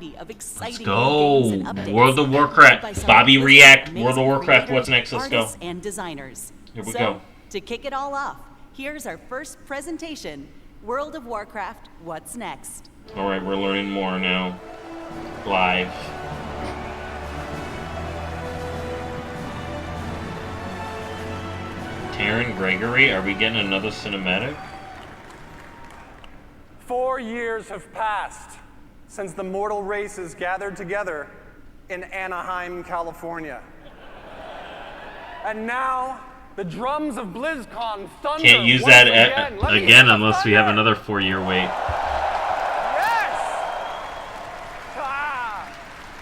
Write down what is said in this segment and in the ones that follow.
variety of exciting go. games and updates. World of Warcraft. Bobby React. World of Warcraft. What's next? Let's go. And designers. Here we go. To kick it all off, here's our first presentation, World of Warcraft, What's Next? All right, we're learning more now. Live. Taryn Gregory, are we getting another cinematic? 4 years have passed since the mortal races gathered together in Anaheim, California. And now, the drums of Blizzcon thunder. Can't use once that again unless we have another 4-year wait. Yes! Ah!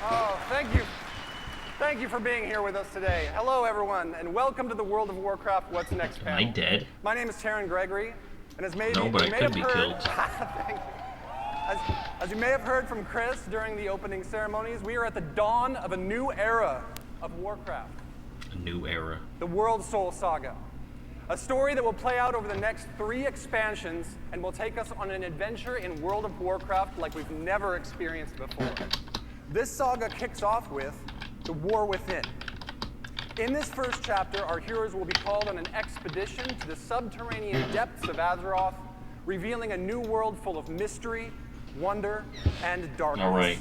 Oh, thank you. Thank you for being here with us today. Hello, everyone, and welcome to the World of Warcraft What's Next panel. Am I dead? My name is Taryn Gregory, and as maybe No, but I you may could have be heard, killed. Thank you. As you may have heard from Chris during the opening ceremonies, we are at the dawn of a new era of Warcraft. A new era. The World Soul Saga. A story that will play out over the next 3 expansions and will take us on an adventure in World of Warcraft like we've never experienced before. This saga kicks off with the War Within. In this first chapter, our heroes will be called on an expedition to the subterranean depths of Azeroth, revealing a new world full of mystery, wonder, and darkness. All right.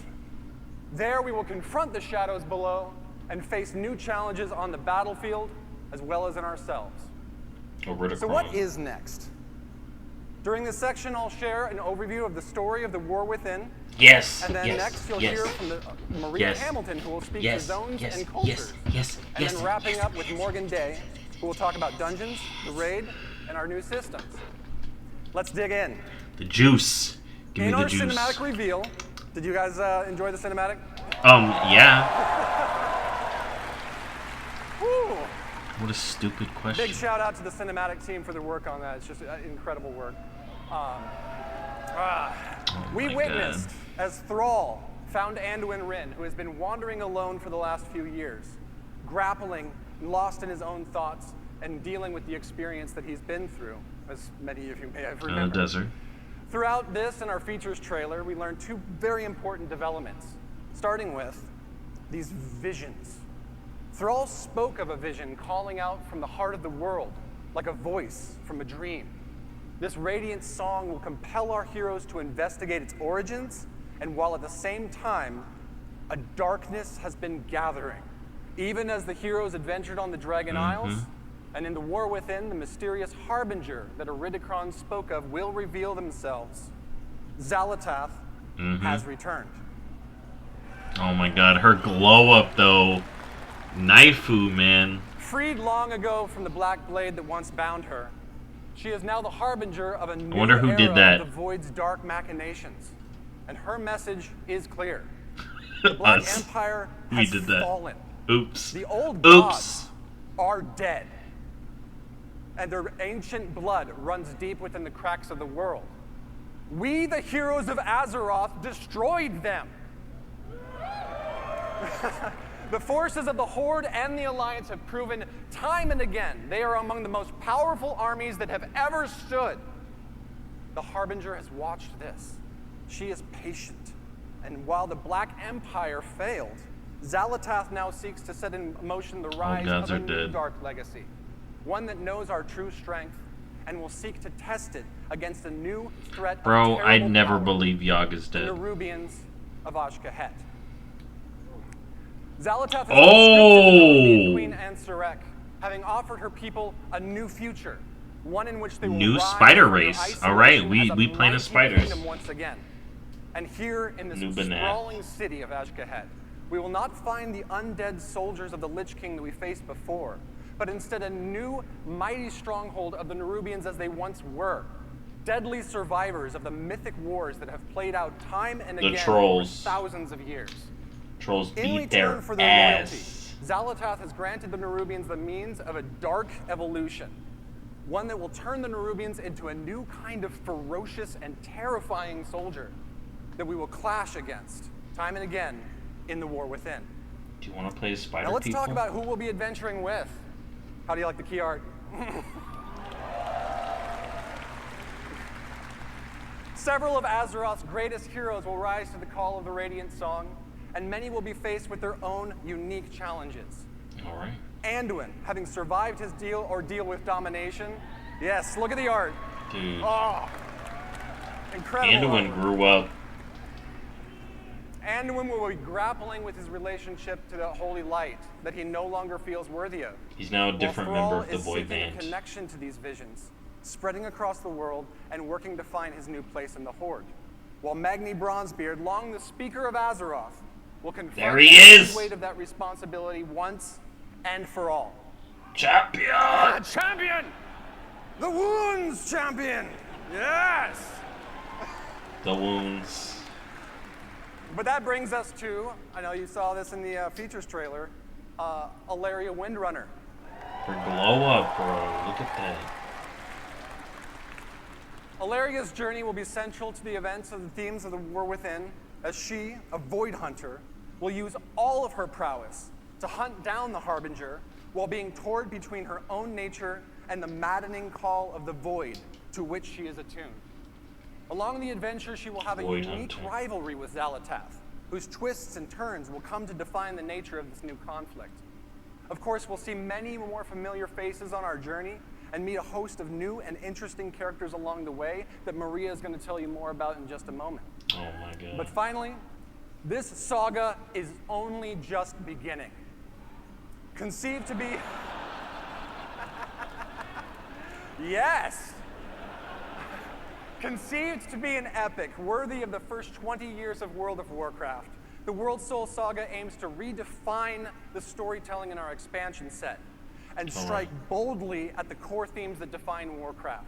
There we will confront the shadows below and face new challenges on the battlefield as well as in ourselves. So what is next? During this section, I'll share an overview of the story of the War Within. Yes. And then yes, next, you'll yes, hear from Maria Hamilton, who will speak to zones and cultures. And then wrapping up with Morgan Day, who will talk about dungeons, the raid, and our new systems. Let's dig in. The juice. Give me the juice. In our cinematic reveal, did you guys enjoy the cinematic? Yeah. Woo. What a stupid question. Big shout out to the cinematic team for their work on that. It's just incredible work. We witnessed as Thrall found Anduin Wrynn, who has been wandering alone for the last few years, grappling, lost in his own thoughts, and dealing with the experience that he's been through, as many of you may have remembered. In the desert. Throughout this and our features trailer, we learned 2 very important developments, starting with these visions. Thrall spoke of a vision calling out from the heart of the world, like a voice from a dream. This radiant song will compel our heroes to investigate its origins, and while at the same time, a darkness has been gathering, even as the heroes adventured on the Dragon Isles, and in the War Within, the mysterious harbinger that Iridikron spoke of will reveal themselves. Xal'atath has returned. Oh my god, her glow up though. Naifu, man. Freed long ago from the black blade that once bound her, she is now the harbinger of a new wonder who era did that. of the Void's dark machinations. And her message is clear. The Black Empire has fallen. Oops. The old gods are dead. And their ancient blood runs deep within the cracks of the world. We, the heroes of Azeroth, destroyed them. The forces of the Horde and the Alliance have proven time and again they are among the most powerful armies that have ever stood. The Harbinger has watched this. She is patient. And while the Black Empire failed, Xal'atath now seeks to set in motion the rise of a new dark legacy. One that knows our true strength and will seek to test it against a new threat. Bro, I'd never believe Yogg is dead. The Nerubians of Ashkahet. Xal'atath has Queen Ansarek, having offered her people a new future, one in which they will new rise spider from their race. All right, we playing as spiders. Kingdom once again. And here in this sprawling city of Ashkahet, we will not find the undead soldiers of the Lich King that we faced before, but instead a new, mighty stronghold of the Nerubians as they once were. Deadly survivors of the mythic wars that have played out time and again for thousands of years. Trolls beat their for their ass. Loyalty, Xal'atath has granted the Nerubians the means of a dark evolution, one that will turn the Nerubians into a new kind of ferocious and terrifying soldier that we will clash against time and again in the War Within. Do you want to play as spider Now let's people? talk about who we'll be adventuring with. How do you like the key art? Several of Azeroth's greatest heroes will rise to the call of the Radiant Song, and many will be faced with their own unique challenges. All right. Anduin, having survived his ordeal with domination. Yes, look at the art. Dude. Oh, incredible. Anduin grew up. Anduin will be grappling with his relationship to the holy light that he no longer feels worthy of. He's now a different member of the boy band. A connection to these visions, spreading across the world and working to find his new place in the Horde. While Magni Bronzebeard, long the Speaker of Azeroth, will confront the weight of that responsibility once and for all. Champion! Champion! The Wounds Champion! Yes! The Wounds. But that brings us to, I know you saw this in the features trailer, Alaria Windrunner. Her glow up, bro. Look at that. Alaria's journey will be central to the events of the themes of the War Within, as she, a Void Hunter, will use all of her prowess to hunt down the Harbinger while being torn between her own nature and the maddening call of the Void to which she is attuned. Along the adventure, she will have a unique rivalry with Xalatath, whose twists and turns will come to define the nature of this new conflict. Of course, we'll see many more familiar faces on our journey and meet a host of new and interesting characters along the way that Maria is going to tell you more about in just a moment. Oh my god. But finally, this saga is only just beginning. Conceived to be... Yes! Conceived to be an epic worthy of the first 20 years of World of Warcraft, the World Soul Saga aims to redefine the storytelling in our expansion set and strike boldly at the core themes that define Warcraft.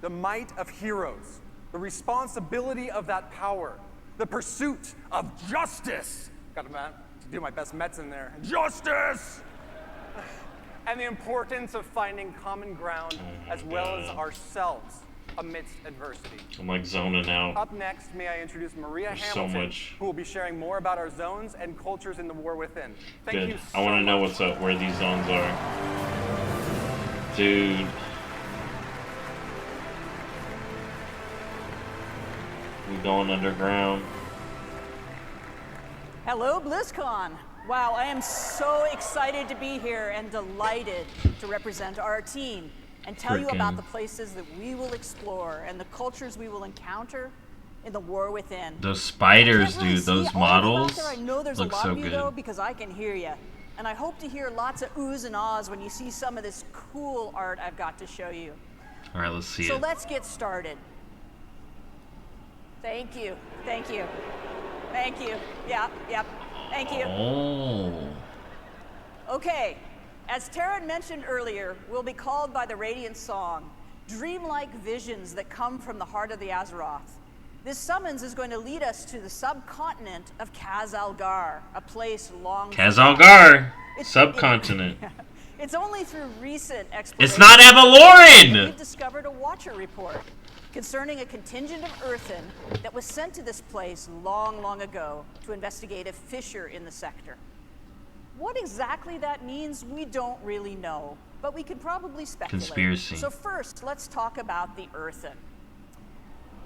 The might of heroes, the responsibility of that power, the pursuit of justice. Got to do my best Mets in there. Justice! And the importance of finding common ground as well as ourselves amidst adversity. I'm like zoning out. Up next, may I introduce Maria Hamilton, who will be sharing more about our zones and cultures in the War Within. Thank you so I want to know what's up, where these zones are. Dude. We going underground. Hello, Blizzcon. Wow, I am so excited to be here and delighted to represent our team and tell you about the places that we will explore and the cultures we will encounter in the War Within. Those spiders, dude, those models I know there's look a lot so of you, good. though, because I can hear you. And I hope to hear lots of oohs and ahs when you see some of this cool art I've got to show you. All right, let's see So it. let's get started. Thank you. Thank you. Thank you. Yep. Thank you. Oh. Okay. As Taryn mentioned earlier, we'll be called by the Radiant Song, dreamlike visions that come from the heart of the Azeroth. This summons is going to lead us to the subcontinent of Khaz-Algar, a place long... Khaz-Algar! Subcontinent. It's only through recent exploration... It's not Avaloran! We've discovered a Watcher report concerning a contingent of Earthen that was sent to this place long, long ago to investigate a fissure in the sector. What exactly that means, we don't really know, but we could probably speculate. Conspiracy. So first, let's talk about the Earthen.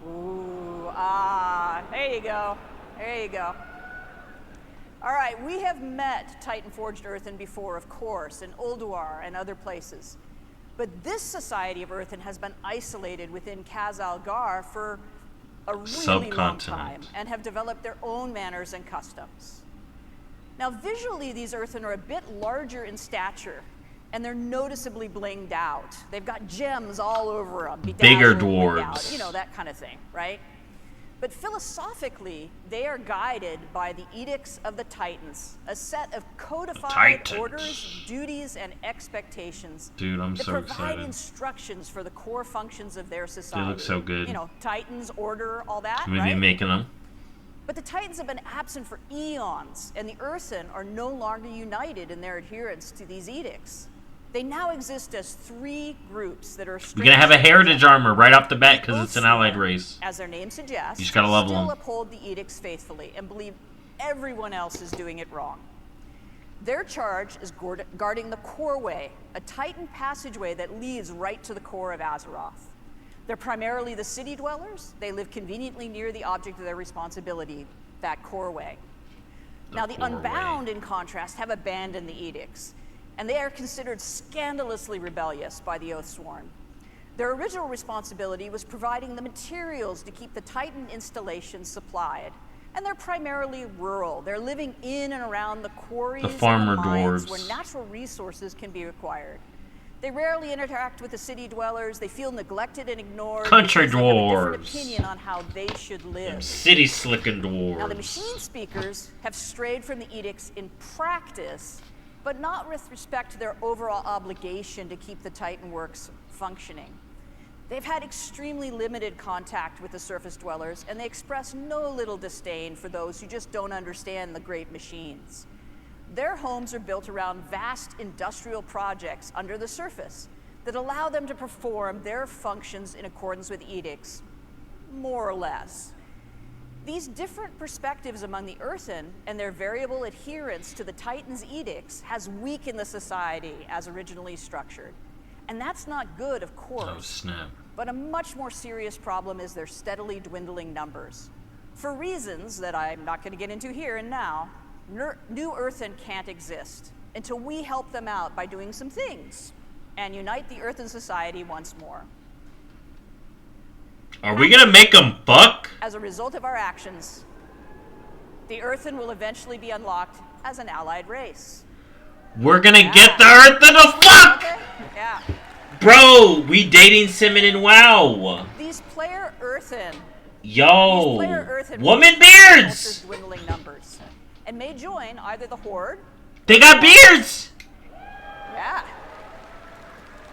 Ooh, there you go. There you go. All right, we have met Titan-forged Earthen before, of course, in Ulduar and other places. But this society of Earthen has been isolated within Khaz-Algar for a really long time and have developed their own manners and customs. Now, visually, these Earthen are a bit larger in stature, and they're noticeably blinged out. They've got gems all over them. Bigger bedazzled, dwarves. out, you know, that kind of thing, right? But philosophically, they are guided by the Edicts of the Titans, a set of codified orders, duties, and expectations that provide instructions for the core functions of their society. They look so good. You know, Titans, order, all that, Maybe right? making them. But the Titans have been absent for eons, and the Earthen are no longer united in their adherence to these edicts. They now exist as three groups that are... You're gonna have a heritage armor right off the bat because it's an allied race. As their name suggests, you just gotta level still them. Uphold the edicts faithfully and believe everyone else is doing it wrong. Their charge is guarding the Core Way, a Titan passageway that leads right to the core of Azeroth. They're primarily the city dwellers. They live conveniently near the object of their responsibility, that core-way. Now, the Unbound, in contrast, have abandoned the edicts, and they are considered scandalously rebellious by the Oathsworn. Their original responsibility was providing the materials to keep the Titan installations supplied, and they're primarily rural. They're living in and around the quarries and the mines where natural resources can be acquired. They rarely interact with the city dwellers. They feel neglected and ignored. Country because they have a different dwarves. opinion on how they should live. City slicking dwarves. Now, the machine speakers have strayed from the edicts in practice, but not with respect to their overall obligation to keep the Titan works functioning. They've had extremely limited contact with the surface dwellers, and they express no little disdain for those who just don't understand the great machines. Their homes are built around vast industrial projects under the surface that allow them to perform their functions in accordance with edicts, more or less. These different perspectives among the Earthen and their variable adherence to the Titan's edicts has weakened the society as originally structured. And that's not good, of course. Oh, snap. But a much more serious problem is their steadily dwindling numbers. For reasons that I'm not going to get into here and now, New Earthen can't exist until we help them out by doing some things and unite the Earthen society once more. Are we gonna make them fuck? As a result of our actions, the Earthen will eventually be unlocked as an allied race. We're gonna get the Earthen to fuck! Okay? Yeah. Bro, we dating Simon and WoW. These player Earthen Yo, women woman culture's beards! dwindling numbers, and may join either the Horde. They got beards! Yeah.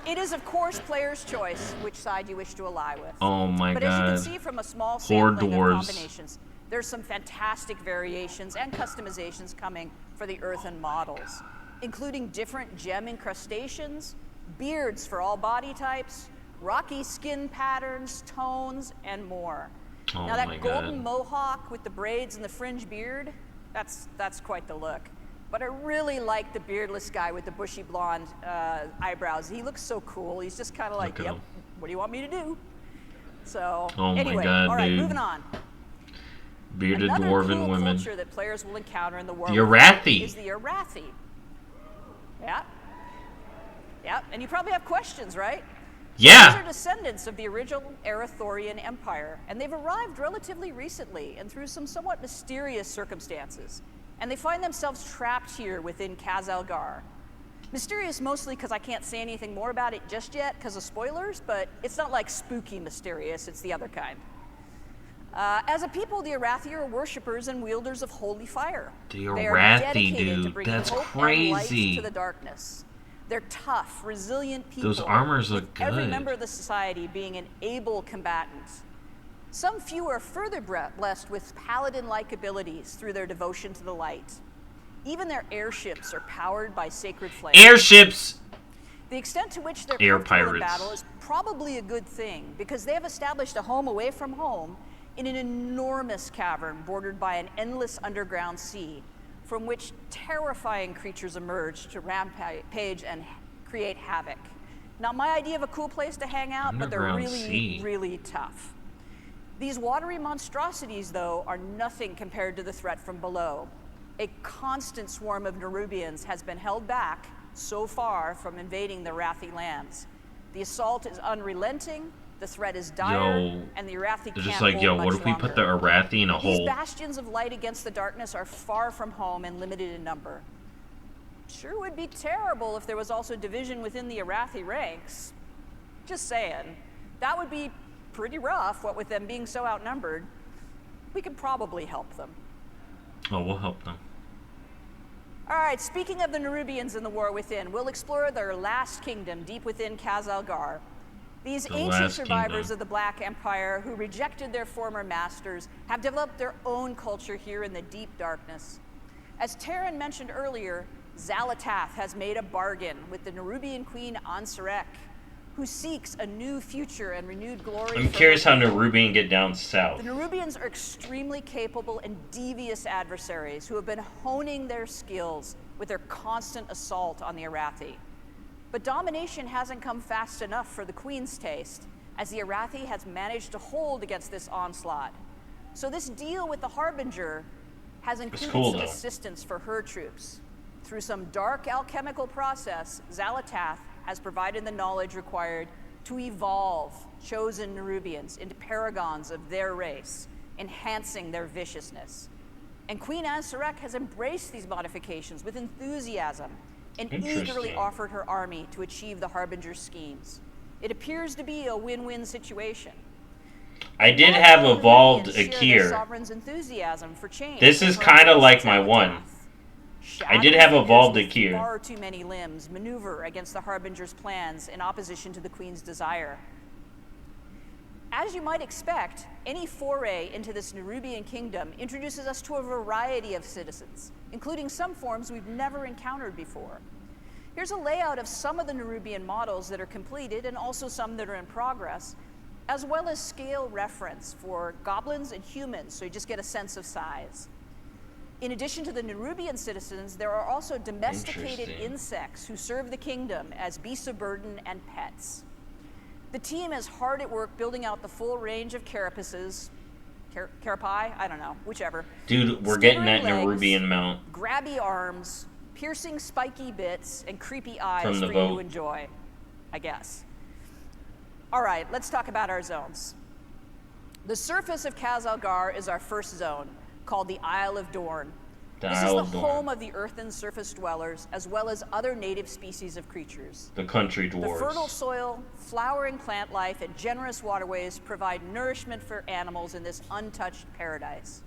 It is, of course, player's choice which side you wish to ally with. Oh my but god. as you can see from a small Horde sampling of dwarves. combinations, there's some fantastic variations and customizations coming for the Earthen models, including different gem incrustations, beards for all body types, rocky skin patterns, tones, and more. Oh now that my golden god. mohawk with the braids and the fringe beard, that's quite the look. But I really like the beardless guy with the bushy blonde eyebrows. He looks so cool. He's just kind of like, Look at yep, him. what do you want me to do? So, Oh my anyway, god, all right, dude. moving on. Bearded Another dwarven cool women. culture that players will encounter in the world The Arathi. is the Arathi. Yeah. Yeah, and you probably have questions, right? These Yeah. are descendants of the original Arathorian Empire, and they've arrived relatively recently and through some somewhat mysterious circumstances. And they find themselves trapped here within Khazalgar. Mysterious mostly because I can't say anything more about it just yet because of spoilers, but it's not like spooky mysterious, it's the other kind. As a people, the Arathi are worshippers and wielders of holy fire. The They are Arathi, dedicated to dude, bringing that's hope and light crazy. to the darkness. They're tough, resilient people. Those armors look with every good. member of the society being an able combatant. Some few are further blessed with paladin-like abilities through their devotion to the light. Even their airships are powered by sacred flames. Airships! The extent to which they're Air comfortable in pirates. battle is probably a good thing, because they have established a home away from home in an enormous cavern bordered by an endless underground sea, from which terrifying creatures emerge to rampage and create havoc. Not my idea of a cool place to hang out, but they're Underground really, sea. really tough. These watery monstrosities, though, are nothing compared to the threat from below. A constant swarm of Nerubians has been held back so far from invading the Arathi lands. The assault is unrelenting, the threat is dire, Yo, and the Arathi They're can't just like, hold yo, much what if we put the longer. Arathi in a These hole? bastions of light against the darkness are far from home and limited in number. Sure would be terrible if there was also division within the Arathi ranks. Just saying. That would be pretty rough, what with them being so outnumbered. We could probably help them. Oh, we'll help them. All right, speaking of the Nerubians in the War Within, we'll explore their last kingdom deep within Khazalgar. These The ancient last survivors kingdom. of the Black Empire who rejected their former masters have developed their own culture here in the deep darkness. As Taryn mentioned earlier, Xalatath has made a bargain with the Nerubian queen Ansarek, who seeks a new future and renewed glory. I'm for curious her how people. Nerubian get down south. The Nerubians are extremely capable and devious adversaries who have been honing their skills with their constant assault on the Arathi. But domination hasn't come fast enough for the Queen's taste, as the Arathi has managed to hold against this onslaught. So this deal with the Harbinger has included cool, some though. assistance for her troops. Through some dark alchemical process, Xalatath has provided the knowledge required to evolve chosen Nerubians into paragons of their race, enhancing their viciousness. And Queen Anserek has embraced these modifications with enthusiasm and eagerly Interesting. offered her army to achieve the Harbinger's schemes. It appears to be a win-win situation. I did have All evolved Nerubians share their Akir. sovereign's enthusiasm for change. This is and kind of progress like in my Xalatath. one. I did Shadowy have figures evolved with Akir. Far too many limbs maneuver against the Harbinger's plans in opposition to the Queen's desire. As you might expect, any foray into this Nerubian kingdom introduces us to a variety of citizens, including some forms we've never encountered before. Here's a layout of some of the Nerubian models that are completed and also some that are in progress, as well as scale reference for goblins and humans, so you just get a sense of size. In addition to the Nerubian citizens, there are also domesticated Interesting. insects who serve the kingdom as beasts of burden and pets. The team is hard at work building out the full range of carapaces, carapae, I don't know, whichever. Dude, we're getting that Stickering legs, Nerubian mount. grabby arms, piercing spiky bits, and creepy eyes From the for you to vote. enjoy, I guess. All right, let's talk about our zones. The surface of Khazalgar is our first zone, called the Isle of Dorn. The This Isle is of the Dorn. home of the earthen surface dwellers, as well as other native species of creatures. The country The fertile dwarves. soil, flowering plant life, and generous waterways provide nourishment for animals in this untouched paradise.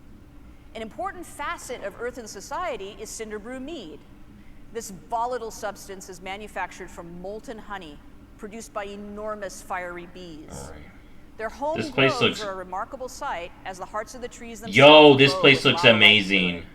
An important facet of earthen society is Cinderbrew mead. This volatile substance is manufactured from molten honey, produced by enormous fiery bees. Alright. Their home This place groves looks- are a remarkable sight, as the hearts of the trees themselves Yo, this glow place with looks lava-like amazing. fluid.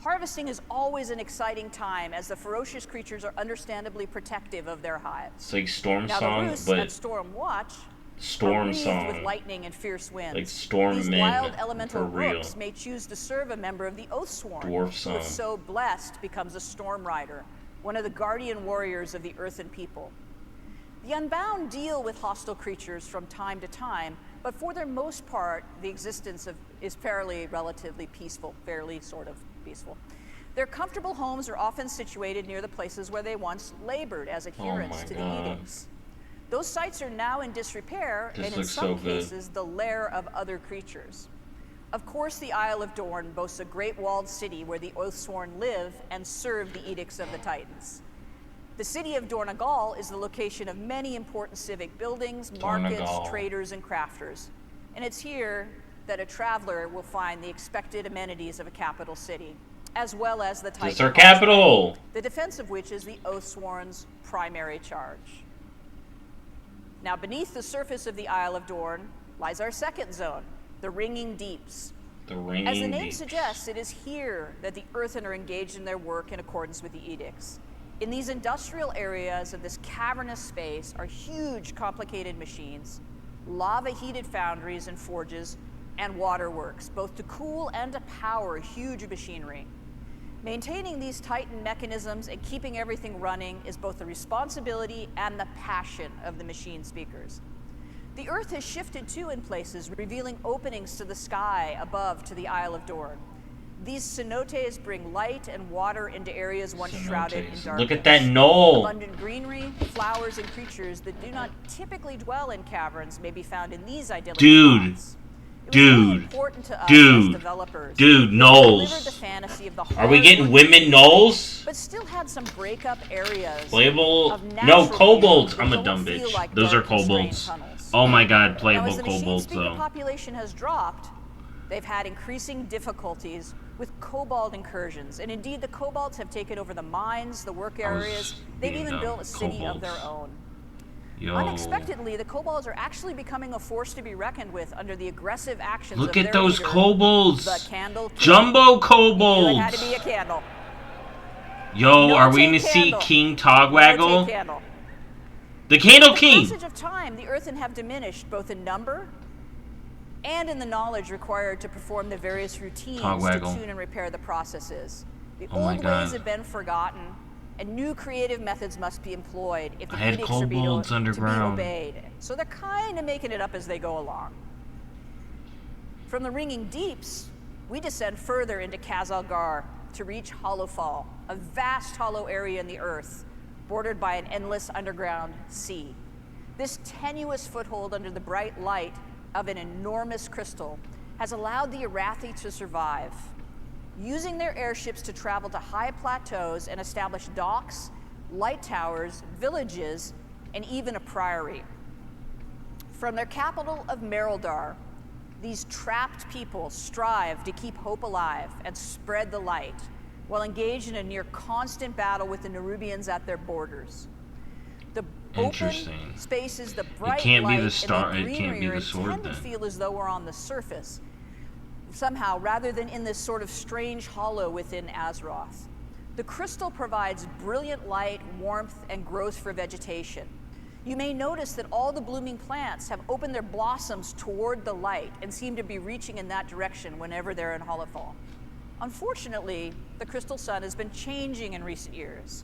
Harvesting is always an exciting time, as the ferocious creatures are understandably protective of their hives. It's like Storm Now Song, the roosts but at Storm Watch are Storm wreathed Song. with lightning and fierce winds. Like Storm These Men wild elemental for real. rooks may choose to serve a member of the Oathsworn, Dwarf who, Song. if so blessed, becomes a Storm Rider, one of the guardian warriors of the Earthen people. The Unbound deal with hostile creatures from time to time, but for the most part, the existence is fairly relatively peaceful, fairly sort of peaceful. Their comfortable homes are often situated near the places where they once labored as adherents my to God. the edicts. Those sites are now in disrepair, This and in looks some so good. cases, the lair of other creatures. Of course, the Isle of Dorn boasts a great walled city where the Oathsworn live and serve the edicts of the Titans. The city of Dornagal is the location of many important civic buildings, markets, Dornagal. traders, and crafters. And it's here that a traveler will find the expected amenities of a capital city, as well as the Titan This is our Causeway, capital. the defense of which is the Oathsworn's primary charge. Now, beneath the surface of the Isle of Dorn lies our second zone, the Ringing Deeps. The Ringing As the name Deeps. suggests, it is here that the Earthen are engaged in their work in accordance with the edicts. In these industrial areas of this cavernous space are huge, complicated machines, lava-heated foundries and forges, and waterworks, both to cool and to power huge machinery. Maintaining these Titan mechanisms and keeping everything running is both the responsibility and the passion of the machine speakers. The Earth has shifted too in places, revealing openings to the sky above to the Isle of Dorn. These cenotes bring light and water into areas once shrouded in Cenotes. darkness. Look at that knoll. Abundant greenery, flowers, and creatures that do not typically dwell in caverns may be found in these idyllic Dude. spots. It was really Dude. important to us Dude. as developers Dude, to knolls. deliver the fantasy of the Are we getting hard-working women knolls? but still had some breakup areas. Playable? of No, natural kobolds. beauty I'm a that dumb don't feel bitch. like Those are dark, constrained kobolds. tunnels. Oh my god, Now, playable as the machine kobolds speaker though. population has dropped, they've had increasing difficulties with kobold incursions, and indeed the kobolds have taken over the mines, the work areas. They've being even dumb. built a city of their Kobolds. own. Yo. Unexpectedly, the kobolds are actually becoming a force to be reckoned with under the aggressive actions Look of at their those leader, kobolds. the Candle King. Jumbo You knew kobolds. it had to be a candle. Yo, No are we gonna take see candle. King No Togwaggle? take candle. The Candle With King. the passage of time, the Earthen have diminished both in number and in the knowledge required to perform the various routines to Togwaggle. tune and repair the processes. The Oh my old God. ways have been forgotten, and new creative methods must be employed if the I had edicts are kobolds to be underground. obeyed. So they're kind of making it up as they go along. From the ringing deeps, we descend further into Khazalgar to reach Hollowfall, a vast hollow area in the earth, bordered by an endless underground sea. This tenuous foothold under the bright light of an enormous crystal has allowed the Arathi to survive, using their airships to travel to high plateaus and establish docks, light towers, villages, and even a priory. From their capital of Merildar, these trapped people strive to keep hope alive and spread the light, while engaged in a near constant battle with the Nerubians at their borders. The open spaces, the bright light, and the greenery tend to feel as though we're on the surface, somehow, rather than in this sort of strange hollow within Azeroth. The crystal provides brilliant light, warmth, and growth for vegetation. You may notice that all the blooming plants have opened their blossoms toward the light and seem to be reaching in that direction whenever they're in Hollowfall. Unfortunately, the crystal sun has been changing in recent years.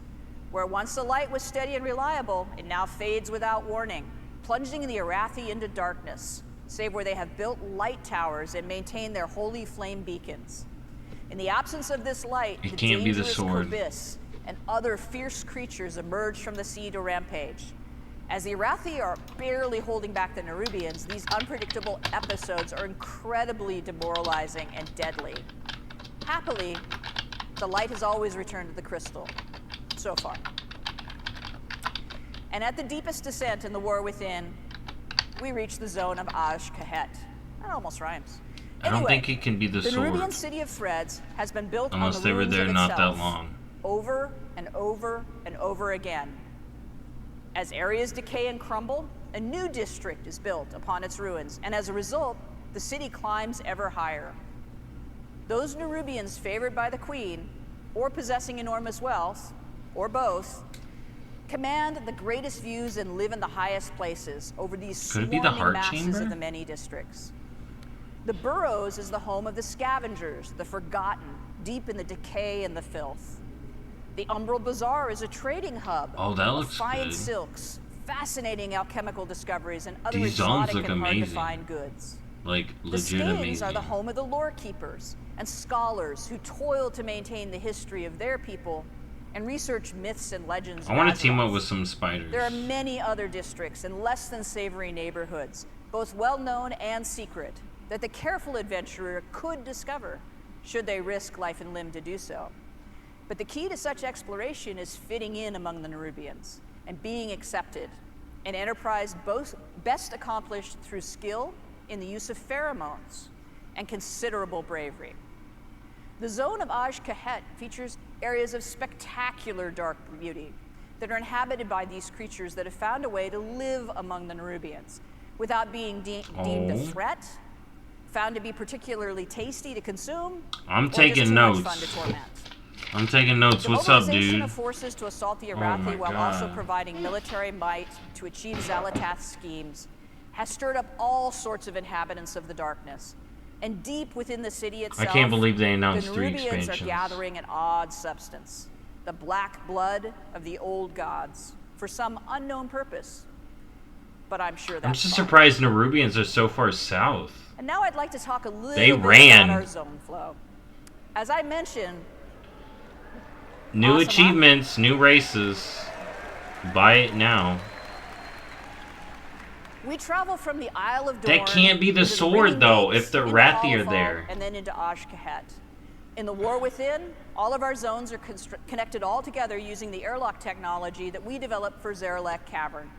Where once the light was steady and reliable, it now fades without warning, plunging the Arathi into darkness, save where they have built light towers and maintain their holy flame beacons. In the absence of this light, the dangerous Kerbiss and other fierce creatures emerge from the sea to rampage. As the Arathi are barely holding back the Nerubians, these unpredictable episodes are incredibly demoralizing and deadly. Happily, the light has always returned to the crystal, so far. And at the deepest descent in the war within, we reach the zone of Azj-Kahet. That almost rhymes. I don't think it can be the sword. The Nerubian city of Threads has been built unless on the they were ruins there of not itself, that long. over and over and over again. As areas decay and crumble, a new district is built upon its ruins, and as a result, the city climbs ever higher. Those Nerubians favored by the queen, or possessing enormous wealth, or both, command the greatest views and live in the highest places over these swarming masses of the many districts. The Burrows is the home of the scavengers, the forgotten, deep in the decay and the filth. The Umbral Bazaar is a trading hub of fine silks, fascinating alchemical discoveries, and other exotic and hard-to-find goods. Like, legit amazing. The amazing. are the home of the lore keepers and scholars who toil to maintain the history of their people and research myths and legends. I want to team up with some spiders. There are many other districts and less than savory neighborhoods, both well-known and secret, that the careful adventurer could discover, should they risk life and limb to do so. But the key to such exploration is fitting in among the Nerubians and being accepted, an enterprise best accomplished through skill in the use of pheromones and considerable bravery. The zone of Azj-Kahet features areas of spectacular dark beauty that are inhabited by these creatures that have found a way to live among the Nerubians without being deemed a threat, found to be particularly tasty to consume, I'm or taking just too notes. much fun to torment. I'm taking notes. What's up, dude? The mobilization of forces to assault the Arathi while also providing military might to achieve Xalatath's schemes has stirred up all sorts of inhabitants of the darkness. And deep within the city itself, I can't believe they announced the 3 Nerubians expansions. are gathering an odd substance, the black blood of the old gods, for some unknown purpose. But I'm sure that's I'm just fine. surprised Nerubians are so far south. And now I'd like to talk a little They bit ran. about our zone flow. As I mentioned, New Awesome, achievements, new races. Buy it now. we travel from the Isle of Dorn. That can't be the into sword, Ringing though, Deeps, if the into Arathi are Hollowfall, there. And then into Azj-Kahet. In the War Within, all of our zones are connected all together using the airlock technology that we developed for Zarelek Cavern,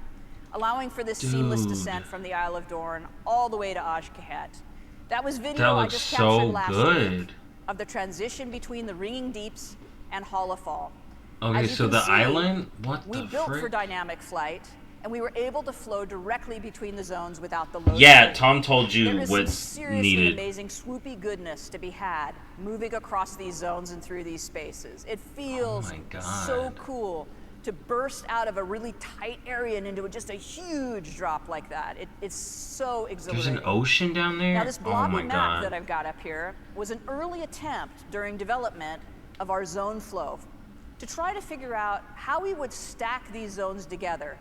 allowing for this seamless descent from the Isle of Dorn all the way to Azj-Kahet. That was video I just captured last week of the transition between the Ringing Deeps and Hollowfall. Okay, so the island? What the We built for frick? dynamic flight, and we were able to flow directly between the zones without the load. Yeah, screen. Tom told you There is some what's seriously needed. amazing swoopy goodness to be had moving across these zones and through these spaces. It feels Oh my God. so cool to burst out of a really tight area and into just a huge drop like that. It's so There's exhilarating. an ocean down there? Now, this Oh blobby my map that god. I've got up here was an early attempt during development of our zone flow to try to figure out how we would stack these zones together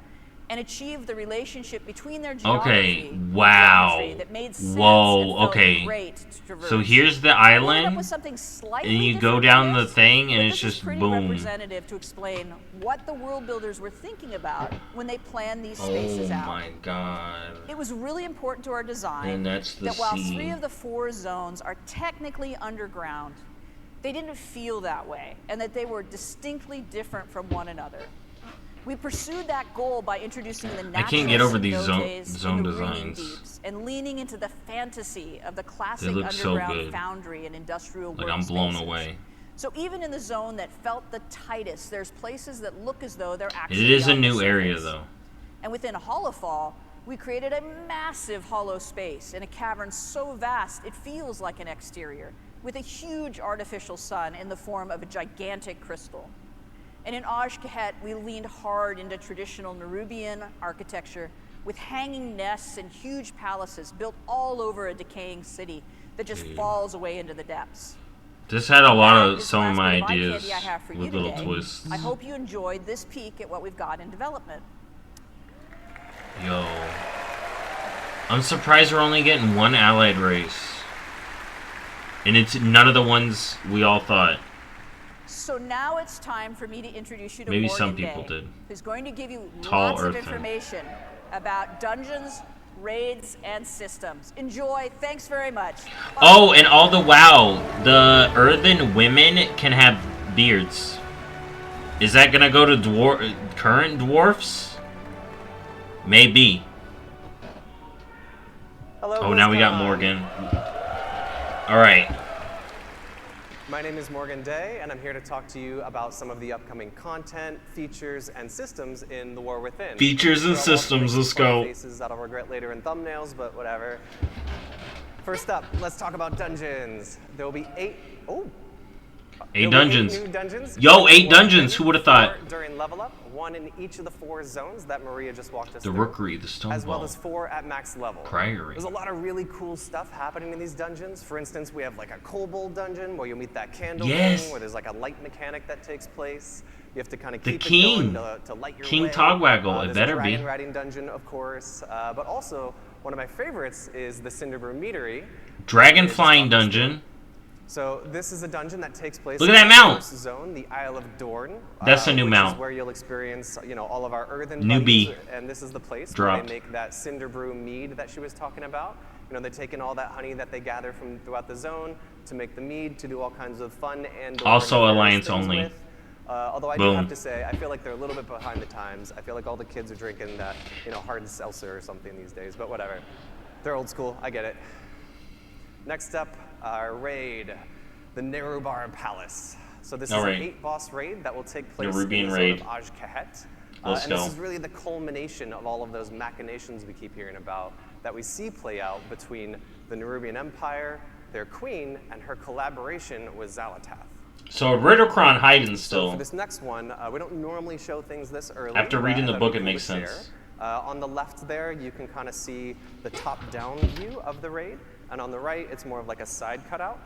and achieve the relationship between their geography and geometry that made sense and felt great to traverse. So here's the We ended up island, with something slightly and you different go than down the this, thing, and but it's this is just pretty boom. representative to explain what the world builders were thinking about when they planned these spaces Oh out. my god. It was really important to our design And that's the that while sea. 3 of the 4 zones are technically underground, they didn't feel that way, and that they were distinctly different from one another. We pursued that goal by introducing the natural can't get over these cenotes zone and the ringing designs. deeps, and leaning into the fantasy of the They classic look so underground good. foundry and industrial Like, I'm blown workspaces. away. So even in the zone that felt the tightest, there's places that look as though they're actually It is a on the new area, surface. though. And within Hollowfall, we created a massive hollow space in a cavern so vast it feels like an exterior, with a huge artificial sun in the form of a gigantic crystal. And in Aj-Kahet, we leaned hard into traditional Nerubian architecture with hanging nests and huge palaces built all over a decaying city that just falls away into the depths. This had a lot That of is some of the my last bit of ideas candy I have for you with little today. twists. I hope you enjoyed this peek at what we've got in development. Yo. I'm surprised we're only getting one allied race. And it's none of the ones we all thought. So now it's time for me to introduce you to Maybe Morgan some people Day, did. who's going to give you Tall lots of Earth thing. information about dungeons, raids, and systems. Enjoy. Thanks very much. Oh, and all the wow, the earthen women can have beards. Is that gonna go to current dwarfs? Maybe. Hello, Oh, now we got Blizzcon. Morgan. Alright. My name is Morgan Day, and I'm here to talk to you about some of the upcoming content, features, and systems in The War Within. Features and There are also systems, some let's funny go. Faces that I'll regret later in thumbnails, but whatever. First up, let's talk about dungeons. There will be 8 dungeons. new dungeons. Yo, 8 One dungeons. Who would have thought? 4 during level up, 1 in each of the 4 zones that Maria just walked us The through. Rookery, the Stonewall. As well as 4 at max level. Priory. There's a lot of really cool stuff happening in these dungeons. For instance, we have like a kobold dungeon where you'll meet that candle Yes. thing, where there's like a light mechanic that takes place. You have to kind of The keep king. it going to light your King way. Togwaggle, it There's better a be. dragon riding dungeon, of course, but also one of my favorites is the Cinderbrew Meadery. Dragon It's flying on this dungeon. So this is a dungeon that takes place Look in at that the mount. first zone, the Isle of Dorn. That's a new which mount. Is where you'll experience, all of our earthen Newbie. buddies, and this is the place Dropped. where they make that Cinderbrew mead that she was talking about. They're taking all that honey that they gather from throughout the zone to make the mead, to do all kinds of fun and Also nefarious Alliance things only. with. Although I do Boom. have to say, I feel like they're a little bit behind the times. I feel like all the kids are drinking that, hard seltzer or something these days. But whatever, they're old school. I get it. Next up, our raid, the Nerubar Palace. So this is All right. an 8-boss raid that will take place Nerubian in the zone raid. of Aj-Kahet. Let's and this go. is really the culmination of all of those machinations we keep hearing about that we see play out between the Nerubian Empire, their queen, and her collaboration with Xalatath. So Ritterkron hiding So still. for this next one, we don't normally show things this early. After but reading I the thought book, it'd it be makes cool to sense. share. On the left there, you can kind of see the top-down view of the raid, and on the right, it's more of like a side cutout.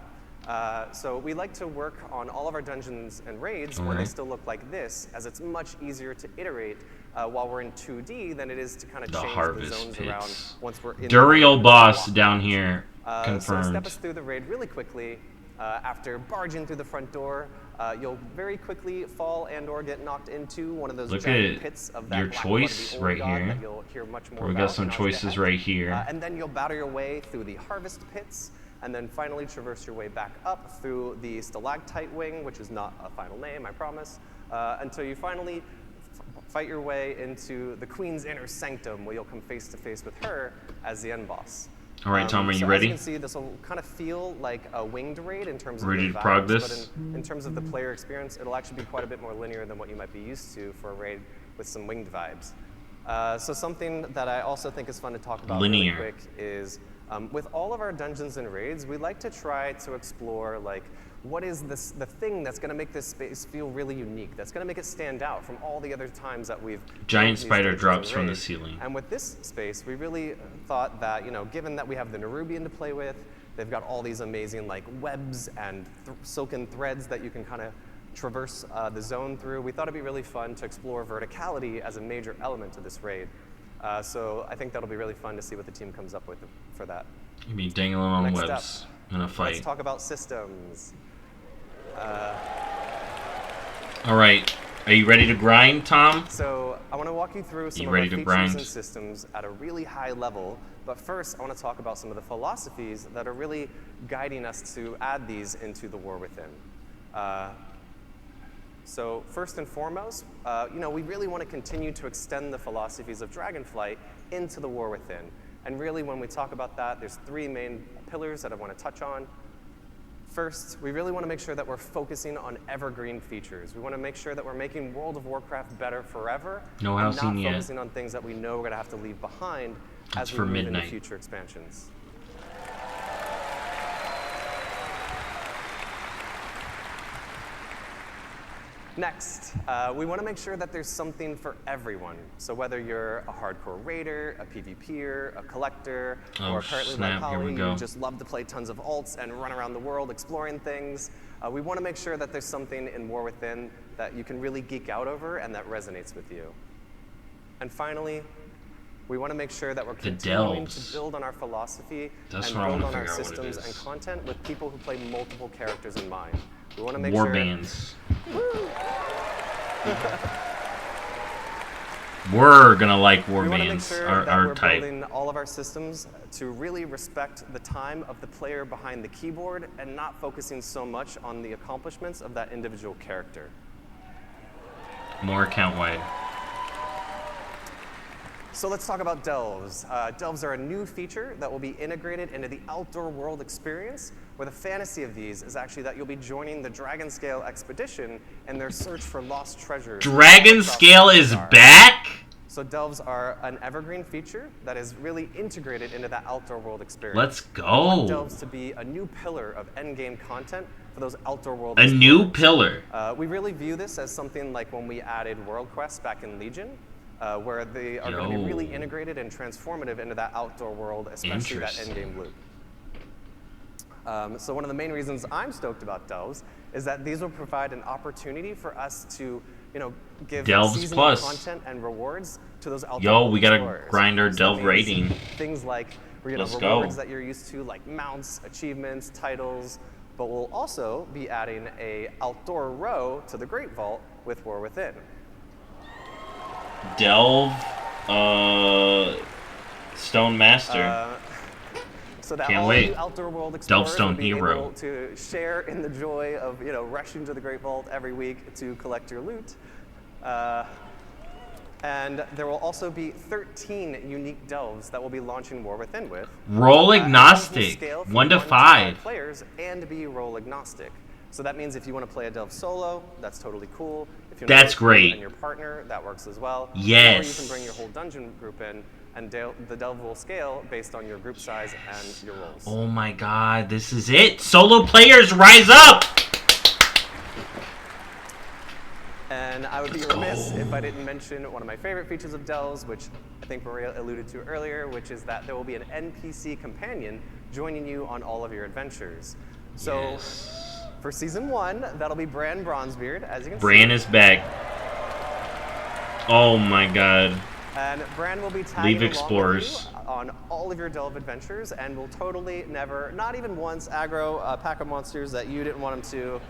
So we like to work on all of our dungeons and raids where they Alright. still look like this, as it's much easier to iterate while we're in 2D than it is to kind of The change Harvest the zones Pits. around once we're in Duriel the boss walk. down here. So to step Confirmed. us through the raid really quickly, after barging through the front door, you'll very quickly fall and/or get knocked into one of those Look giant at pits of that your black choice blood of the right old god here. that you'll hear much more We about got some in Aj choices Kahet. right here. And then you'll battle your way through the harvest pits, and then finally traverse your way back up through the stalactite wing, which is not a final name, I promise, until you finally fight your way into the Queen's inner sanctum, where you'll come face to face with her as the end boss. All right, Tom, are you so ready? As you can see, this will kind of feel like a winged raid in terms of Ready your to prog vibes, this? but in terms of the player experience, it'll actually be quite a bit more linear than what you might be used to for a raid with some winged vibes. So something that I also think is fun to talk about Linear. really quick is with all of our dungeons and raids, we like to try to explore what is the thing that's going to make this space feel really unique, that's going to make it stand out from all the other times that we've Giant built these spider dungeons drops and from the raids. ceiling. And with this space, we really thought that, given that we have the Nerubian to play with, they've got all these amazing webs and silken threads that you can kind of traverse the zone through. We thought it'd be really fun to explore verticality as a major element to this raid. So I think that'll be really fun to see what the team comes up with for that. You be dangling on Next webs in a fight. Let's talk about systems. All right. Are you ready to grind, Tom? So I want to walk you through some of our features and systems at a really high level. But first, I want to talk about some of the philosophies that are really guiding us to add these into the War Within. So first and foremost, we really want to continue to extend the philosophies of Dragonflight into the War Within. And really, when we talk about that, there's three main pillars that I want to touch on. First, we really want to make sure that we're focusing on evergreen features. We want to make sure that we're making World of Warcraft better forever, no and housing not yet. focusing on things that we know we're going to have to leave behind That's as we for move midnight. into future expansions. Next, we want to make sure that there's something for everyone. So whether you're a hardcore raider, a PvPer, a collector, or currently like Holly, you just love to play tons of alts and run around the world exploring things, we want to make sure that there's something in War Within that you can really geek out over and that resonates with you. And finally, we want to make sure that we're continuing to build on our philosophy and build on our systems and content with people who play multiple characters in mind. We want to make sure... Warbands. We're going to like warbands, our type. We're building all of our systems to really respect the time of the player behind the keyboard and not focusing so much on the accomplishments of that individual character. More account-wide. So let's talk about delves. Delves are a new feature that will be integrated into the outdoor world experience, where the fantasy of these is actually that you'll be joining the Dragonscale expedition in their search for lost treasures. Dragonscale is back? So delves are an evergreen feature that is really integrated into that outdoor world experience. Let's go. We want delves to be a new pillar of endgame content for those outdoor world A new pillar? We really view this as something like when we added World Quests back in Legion. Where they are going to be really integrated and transformative into that outdoor world, especially that endgame loop. So one of the main reasons I'm stoked about delves is that these will provide an opportunity for us to, give seasonal content and rewards to those outdoor world we gotta explorers. grind our delve rating. Things like rewards that you're used to, like mounts, achievements, titles. But we'll also be adding a outdoor row to the Great Vault with War Within. Delve, Stone Master. So that Can't all wait. you outdoor world explorers Delvestone will be Hero. able to share in the joy of rushing to the Great Vault every week to collect your loot. And there will also be 13 unique delves that we'll be launching War Within with. Role agnostic, 1 to 5 players, and be role agnostic. So that means if you want to play a delve solo, that's totally cool. If you That's great. And your partner, that works as well. Yes. Or you can bring your whole dungeon group in, and the delve will scale based on your group size and your roles. Oh my god, this is it. Solo players, rise up! And I would be remiss if I didn't mention one of my favorite features of delves, which I think Maria alluded to earlier, which is that there will be an NPC companion joining you on all of your adventures. So for Season 1, that'll be Bran Bronzebeard, as you can see. Bran is back. Oh my god. And Bran will be tagging Leave Explorers along with you on all of your delve adventures, and will totally never, not even once, aggro a pack of monsters that you didn't want him to.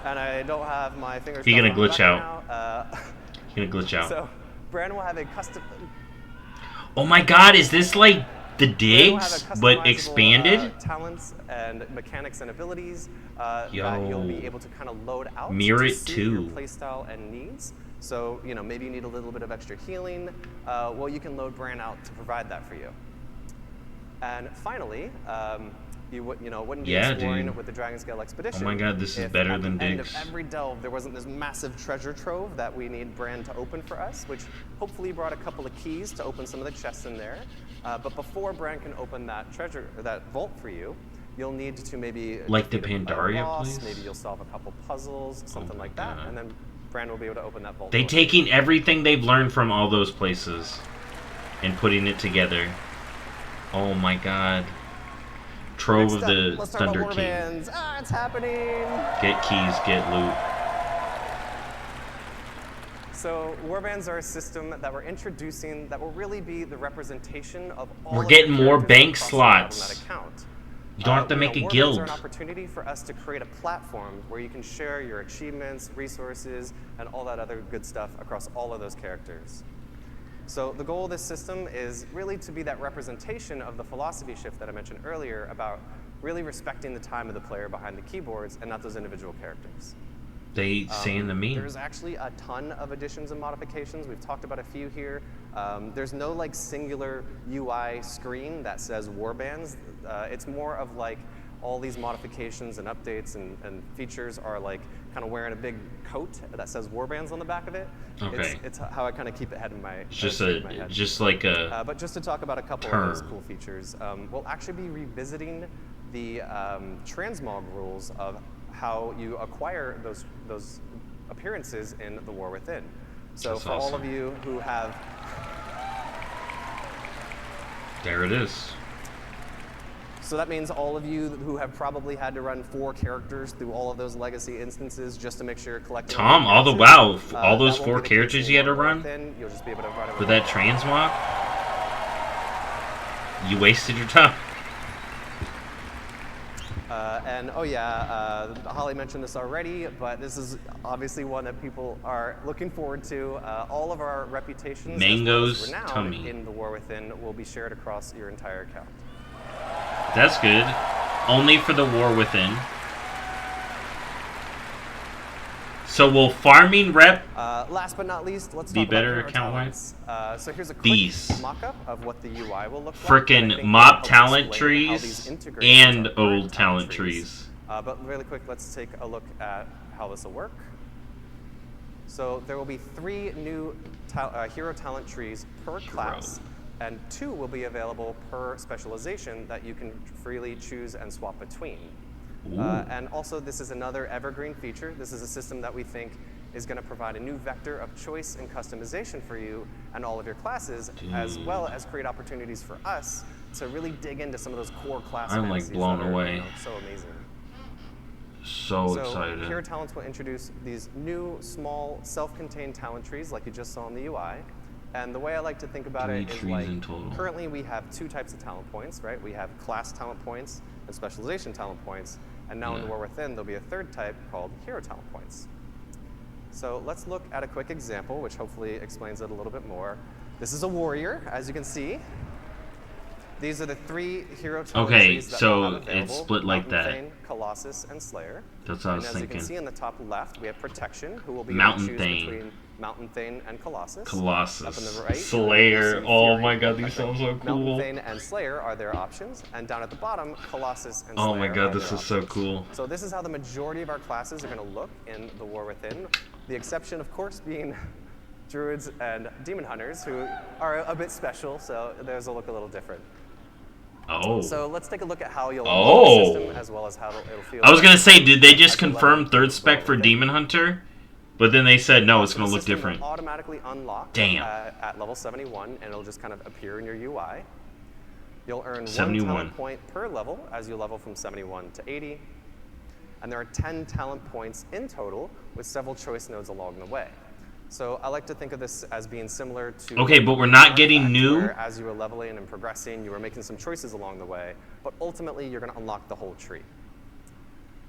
And I don't have my fingers. He's gonna glitch out. He's gonna glitch out. So Bran will have a custom. Oh my god, is this like the digs, but expanded? Talents and mechanics and abilities that you'll be able to kind of load out Mirror to it suit too. your playstyle and needs. So maybe you need a little bit of extra healing. Well, you can load Bran out to provide that for you. And finally, you wouldn't be exploring with the Dragonscale expedition. Oh my god, this is better than At the end digs. of every delve, there wasn't this massive treasure trove that we need Bran to open for us, which hopefully brought a couple of keys to open some of the chests in there. But before Bran can open that vault for you, you'll need to maybe like the defeat a Pandaria boss, place. Maybe you'll solve a couple puzzles, something like that, and then Bran will be able to open that vault. They taking everything they've learned from all those places and putting it together. Oh my god. Trove of the Thunder King. It's happening. Get keys, get loot. So warbands are a system that we're introducing that will really be the representation of all We're of getting the more characters bank across the slots. Battle.net account. You don't have to make a Warbands guild. are an opportunity for us to create a platform where you can share your achievements, resources, and all that other good stuff across all of those characters. So the goal of this system is really to be that representation of the philosophy shift that I mentioned earlier about really respecting the time of the player behind the keyboards and not those individual characters. They say in the meme. There's actually a ton of additions and modifications. We've talked about a few here. There's no like singular UI screen that says warbands. It's more of like all these modifications and updates and features are like kind of wearing a big coat that says warbands on the back of it. Okay. It's how I kind of keep it head in my It's just in my head. but Just to talk about a couple of those cool features, we'll actually be revisiting the transmog rules of how you acquire those appearances in the War Within. So That's for all awesome. of you who have There it is. So that means all of you who have probably had to run 4 characters through all of those legacy instances just to make sure you're collecting. Tom, all those that 4 won't be the case characters you had to anymore. run Then you'll just be able to run it for that transmog? You wasted your time. Holly mentioned this already, but this is obviously one that people are looking forward to. All of our reputations Mango's as well as renown tummy. in the War Within will be shared across your entire account. That's good. Only for the War Within. So will farming rep Last but not least, let's be talk better about account-wise? So here's a quick These. mock-up of what the UI will look like. Frickin' and I think mob it'll talent explain how trees these integrate and into our current old talent trees. But really quick, let's take a look at how this will work. So there will be 3 new hero talent trees per class, and 2 will be available per specialization that you can freely choose and swap between. And also, this is another evergreen feature. This is a system that we think is going to provide a new vector of choice and customization for you and all of your classes, as well as create opportunities for us to really dig into some of those core class I'm like fantasies blown that are, away. so amazing. So excited. Hero Talents will introduce these new, small, self-contained talent trees like you just saw in the UI. And the way I like to think about 3 it is trees like, in total. currently we have 2 types of talent points, right? We have class talent points and specialization talent points. And now in the War Within, there'll be a 3rd type called hero talent points. So let's look at a quick example, which hopefully explains it a little bit more. This is a warrior, as you can see. These are the 3 hero talent trees that so we'll have available: it's split like Mountain that. Thane, Colossus, and Slayer. That's what I was and as you thinking. can see in the top left, we have Protection, who will be Mountain able to choose Thane. between Mountain Thane and Colossus. Colossus. Up in the right, Slayer. you'll see Oh Fury my god, and these Epic. sound so cool. Mountain Thane and Slayer are their options, and down at the bottom, Colossus and Slayer Oh my god, are this their is so options. cool. So this is how the majority of our classes are going to look in the War Within. The exception, of course, being Druids and Demon Hunters, who are a bit special, so theirs will look a little different. Oh. So let's take a look at how you'll Oh. unlock the system, as well as how it'll feel. I was gonna say, did they just as you confirm level 3rd up spec War for Within. Demon Hunter? But then they said, no, it's So gonna the look system will different. automatically unlock Damn. at level 71, and it'll just kind of appear in your UI. You'll earn 71. 1 talent point per level as you level from 71 to 80. And there are 10 talent points in total, with several choice nodes along the way. So I like to think of this as being similar to... Okay, but we're not Artifact, getting new? where as you were leveling and progressing, you were making some choices along the way, but ultimately you're going to unlock the whole tree.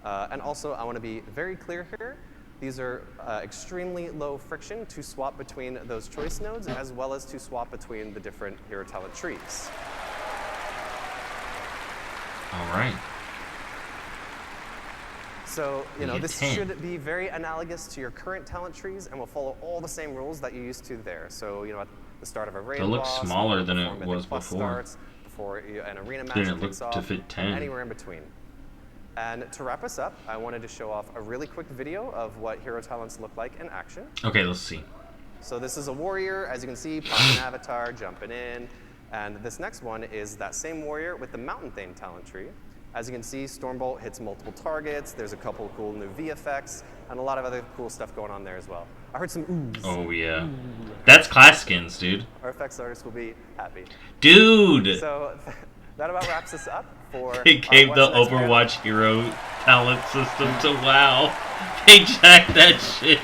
And also, I want to be very clear here. These are extremely low friction to swap between those choice nodes, as well as to swap between the different hero talent trees. All right. So, You get this 10. should be very analogous to your current talent trees and will follow all the same rules that you used to there. So, at the start of a raid It looks boss, smaller than before it Mythic was Plus before. starts, before an arena match Didn't it kicks look off, to fit 10? and anywhere in between. And to wrap us up, I wanted to show off a really quick video of what hero talents look like in action. Okay, let's see. So this is a warrior, as you can see, popping avatar, jumping in. And this next one is that same warrior with the Mountain Thane talent tree. As you can see, Stormbolt hits multiple targets. There's a couple of cool new V effects, and a lot of other cool stuff going on there as well. I heard some oohs. Oh yeah. That's class skins, dude. Our effects artists will be happy. Dude! So that about wraps us up for They gave our the What's Next Overwatch hero talent system to WoW. They jacked that shit.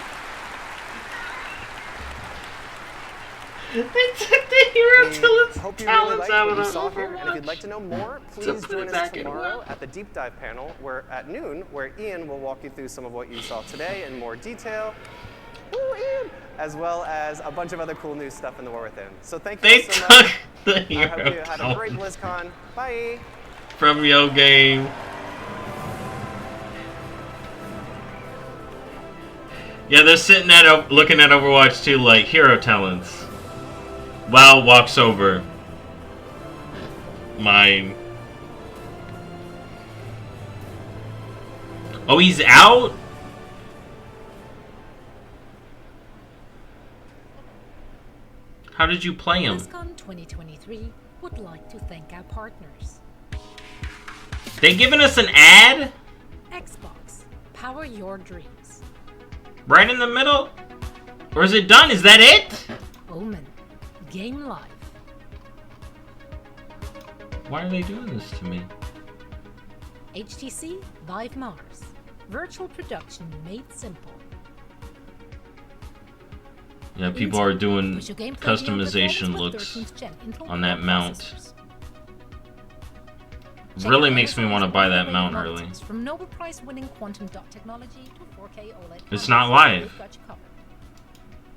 They took the hero till its Hope you really talents liked out what of you saw here, and if Overwatch. you'd like to know more, So please put it join us back in tomorrow work. at the deep dive panel, where at noon, where Ian will walk you through some of what you saw today in more detail. Woo, Ian! As well as a bunch of other cool new stuff in the War Within. So thank you They all so took much. the I hero hope you had a great talent BlizzCon. Bye! from your game. Yeah, they're sitting at looking at Overwatch 2 like hero talents. WoW walks over. Mine. Oh, he's out? How did you play him? Blizzcon 2023 would like to thank our partners. They giving us an ad? Xbox, power your dreams. Right in the middle? Or is it done? Is that it? Omen, game life. Why are they doing this to me? HTC Vive Mars, virtual production made simple. Yeah, people are doing Push your gameplay customization beyond looks 13th gen Intel on that Core mount. processors. Really Check makes me out want to buy that Amazon's mount monitors early. From Nobel Prize winning quantum dot technology to 4K OLED. It's not panels, live. they've got you covered.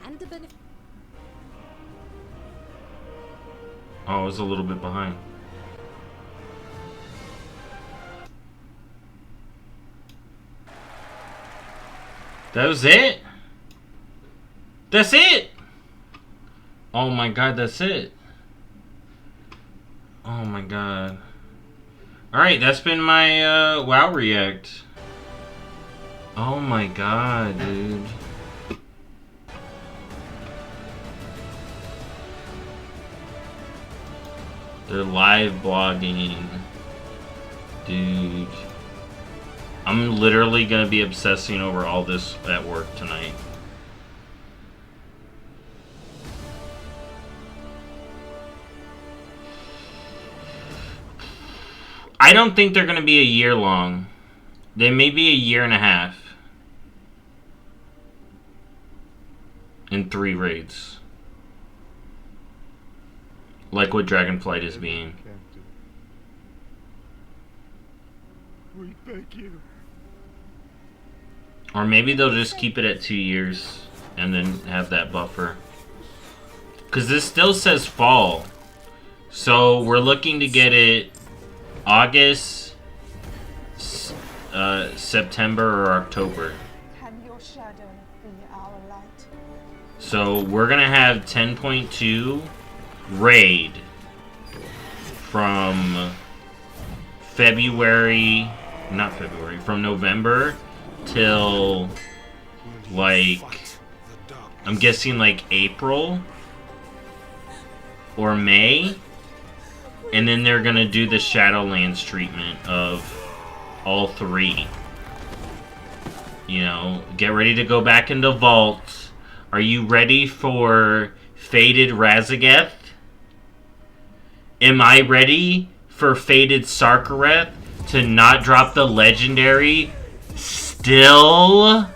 And the benefit. Oh, I was a little bit behind. That was it? That's it? Oh my god, that's it. Oh my god. Alright, that's been my WoW React. Oh my god, dude. They're live blogging. Dude. I'm literally gonna be obsessing over all this at work tonight. I don't think they're gonna be a year long. They may be a year and a half. In 3 raids. Like what Dragonflight is being. We thank you. Or maybe they'll just keep it at 2 years and then have that buffer. Because this still says fall. So we're looking to get it August, September, or October. Can your shadow be our light? So we're going to have 10.2 raid from February, not February, from November till like, I'm guessing like April or May. And then they're gonna do the Shadowlands treatment of all 3. You know, get ready to go back into Vault. Are you ready for Faded Razageth? Am I ready for Faded Sarkareth to not drop the legendary still?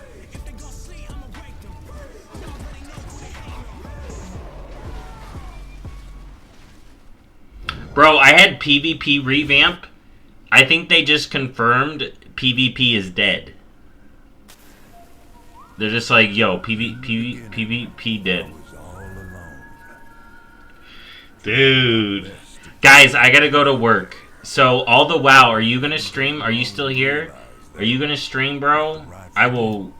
Bro, I had PvP revamp. I think they just confirmed PvP is dead. They're just like, yo, PvP dead. Dude. Guys, I gotta go to work. So, all the WoW, are you gonna stream? Are you still here? Are you gonna stream, bro? I will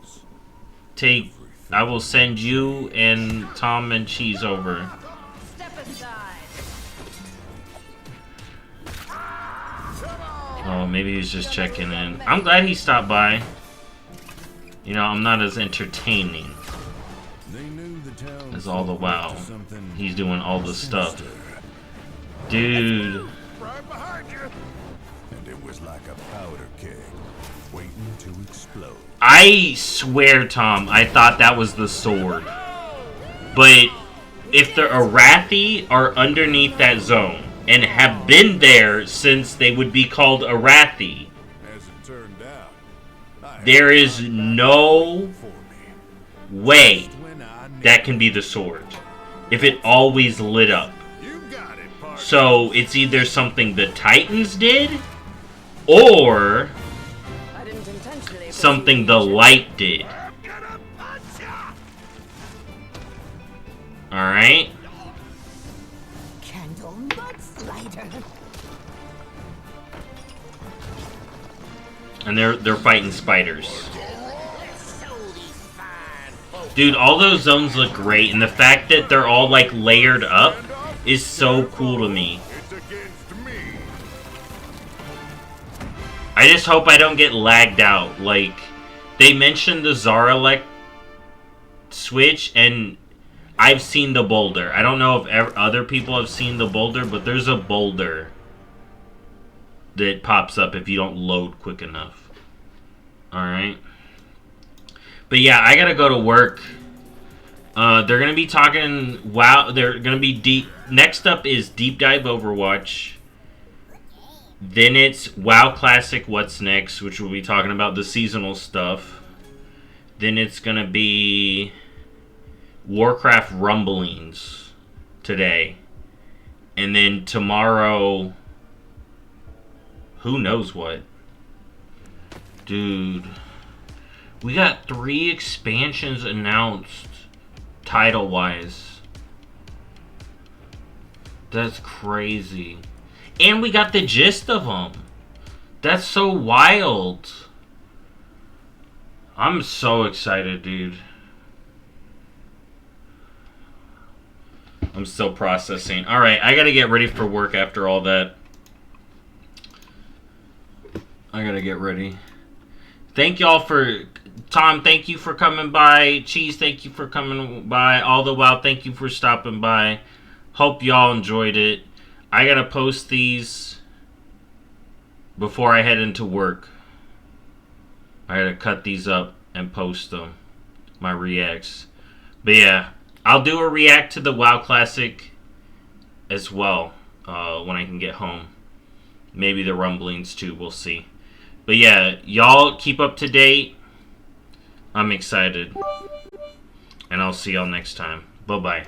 send you and Tom and Cheese over. Step aside. Oh, maybe he's just checking in. I'm glad he stopped by. You know, I'm not as entertaining as all the WoW. He's doing all the stuff. Dude. Right behind you. And it was like a powder keg waiting to explode. I swear, Tom, I thought that was the sword. But if the Arathi are underneath that zone and have been there since they would be called Arathi, As it turned out, I there is no for me. way When I that can be the sword. if it always lit up. You got it, partner. So it's either something the Titans did, or I didn't intentionally. something the light did. I'm gonna punch ya! Alright? Candle mudslider. And they're fighting spiders. Dude, all those zones look great, and the fact that they're all like layered up is so cool to me. It's against me. I just hope I don't get lagged out. Like, they mentioned the Zarelect switch, and I've seen the boulder. I don't know if other people have seen the boulder, but there's a boulder that pops up if you don't load quick enough. Alright. But yeah, I gotta go to work. They're gonna be talking WoW. They're gonna be deep. Next up is Deep Dive Overwatch. Then it's WoW Classic What's Next, which we'll be talking about the seasonal stuff. Then it's gonna be Warcraft Rumblings today. And then tomorrow, who knows what. Dude, we got 3 expansions announced title-wise. That's crazy. And we got the gist of them. That's so wild. I'm so excited, dude. I'm still processing. Alright, I gotta get ready for work after all that. I gotta get ready. Thank y'all for... Tom, thank you for coming by. Cheese, thank you for coming by. All the while, thank you for stopping by. Hope y'all enjoyed it. I gotta post these before I head into work. I gotta cut these up and post them. My reacts. But yeah, I'll do a react to the WoW Classic as well when I can get home. Maybe the Rumblings too, we'll see. But yeah, y'all keep up to date. I'm excited. And I'll see y'all next time. Bye-bye.